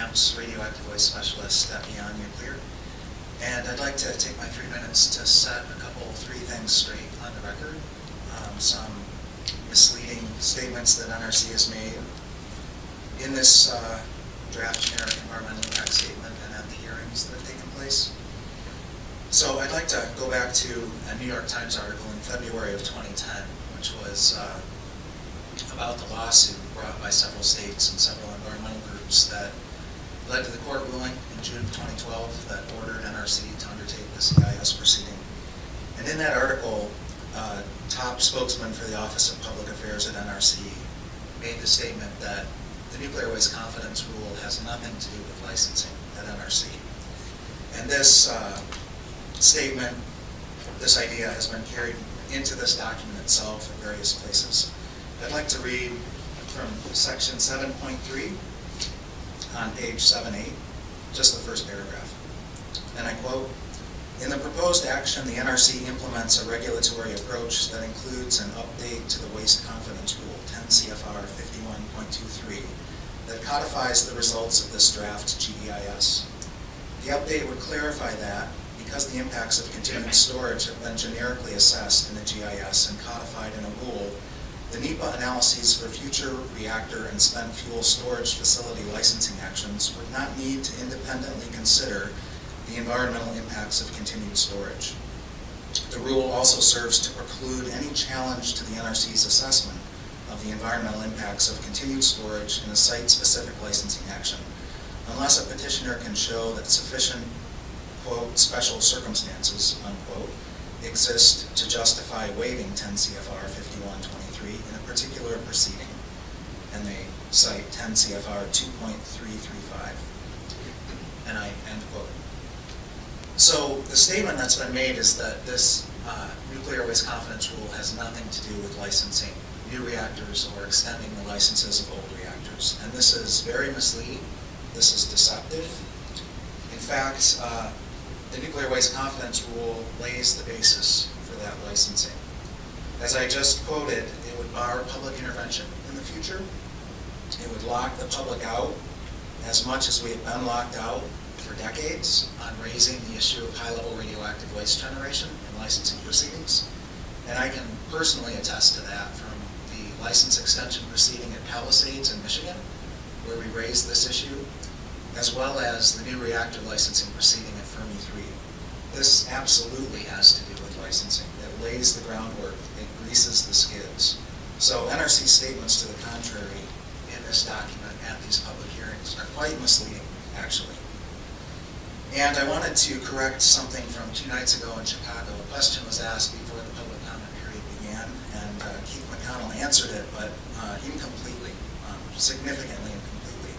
Kamps, radioactive waste specialist at Beyond Nuclear. And I'd like to take my 3 minutes to set three things straight on the record. Some misleading statements that NRC has made in this draft generic environmental impact statement and at the hearings that have taken place. So I'd like to go back to a New York Times article in February of 2010, which was about the lawsuit brought by several states and several environmental groups that led to the court ruling in June of 2012 that ordered NRC to undertake this EIS proceeding. And in that article, top spokesman for the Office of Public Affairs at NRC made the statement that the nuclear waste confidence rule has nothing to do with licensing at NRC. And this statement, this idea has been carried into this document itself in various places. I'd like to read from section 7.3 on page 7.8, just the first paragraph. And I quote, "In the proposed action, the NRC implements a regulatory approach that includes an update to the Waste Confidence Rule, 10 CFR 51.23, that codifies the results of this draft GEIS. The update would clarify that, because the impacts of continued storage have been generically assessed in the GIS and codified in a rule, the NEPA analyses for future reactor and spent fuel storage facility licensing actions would not need to independently consider the environmental impacts of continued storage. The rule also serves to preclude any challenge to the NRC's assessment of the environmental impacts of continued storage in a site-specific licensing action, unless a petitioner can show that sufficient, quote, special circumstances, unquote, exist to justify waiving 10 CFR 51.23 in a particular proceeding." And they cite 10 CFR 2.335. And I end quote. So the statement that's been made is that this nuclear waste confidence rule has nothing to do with licensing new reactors or extending the licenses of old reactors. And this is very misleading. This is deceptive. In fact, the nuclear waste confidence rule lays the basis for that licensing. As I just quoted, it would bar public intervention in the future. It would lock the public out as much as we have been locked out for decades on raising the issue of high-level radioactive waste generation in licensing proceedings. And I can personally attest to that from the license extension proceeding at Palisades in Michigan, where we raised this issue, as well as the new reactor licensing proceeding at Fermi 3. This absolutely has to do with licensing. It lays the groundwork. It greases the skids. So NRC statements to the contrary in this document at these public hearings are quite misleading, actually. And I wanted to correct something from 2 nights ago in Chicago. A question was asked before the public comment period began, and Keith McConnell answered it, but incompletely, significantly incompletely,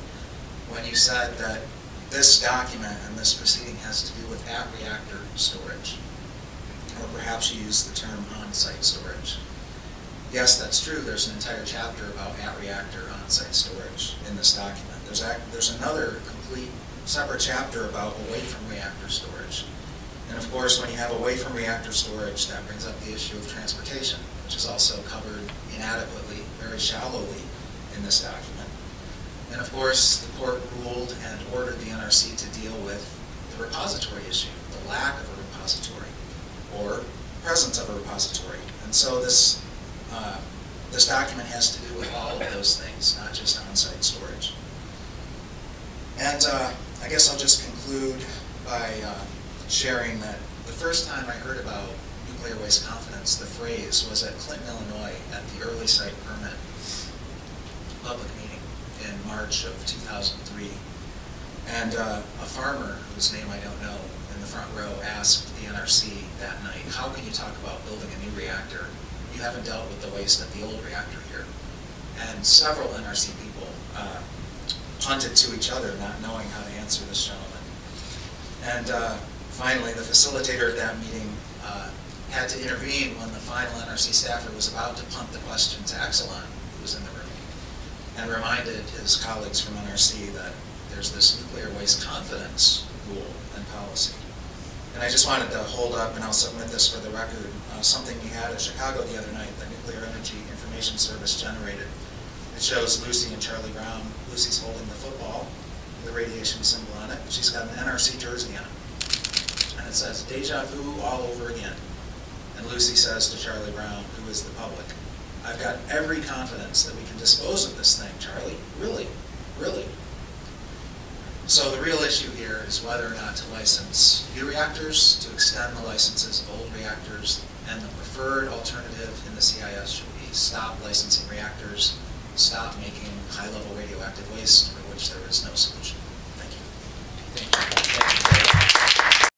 when you said that this document and this proceeding has to do with at-reactor storage, or perhaps you used the term on-site storage. Yes, that's true. There's an entire chapter about at-reactor on-site storage in this document. There's another complete separate chapter about away-from-reactor storage. And of course, when you have away-from-reactor storage, that brings up the issue of transportation, which is also covered inadequately, very shallowly in this document. And of course, the court ruled and ordered the NRC to deal with the repository issue, the lack of a repository, or presence of a repository. And so this document has to do with all of those things, not just on-site storage. And I guess I'll just conclude by sharing that the first time I heard about nuclear waste confidence, the phrase was at Clinton, Illinois, at the early site permit public meeting in March of 2003. And a farmer, whose name I don't know, in the front row asked the NRC that night, "How can you talk about building a new reactor? You haven't dealt with the waste at the old reactor here." And several NRC people punted to each other, not knowing how to answer this gentleman. And finally, the facilitator of that meeting had to intervene when the final NRC staffer was about to punt the question to Exelon, who was in the room, and reminded his colleagues from NRC that there's this nuclear waste confidence rule and policy. And I just wanted to hold up, and I'll submit this for the record, something we had in Chicago the other night, the Nuclear Energy Information Service generated. It shows Lucy and Charlie Brown. Lucy's holding the football, the radiation symbol on it. She's got an NRC jersey on. And it says, "Deja vu all over again." And Lucy says to Charlie Brown, who is the public, "I've got every confidence that we can dispose of this thing, Charlie. Really, really." So the real issue here is whether or not to license new reactors, to extend the licenses of old reactors, and the preferred alternative in the CIS should be stop licensing reactors, stop making high-level radioactive waste for which there is no solution. Thank you.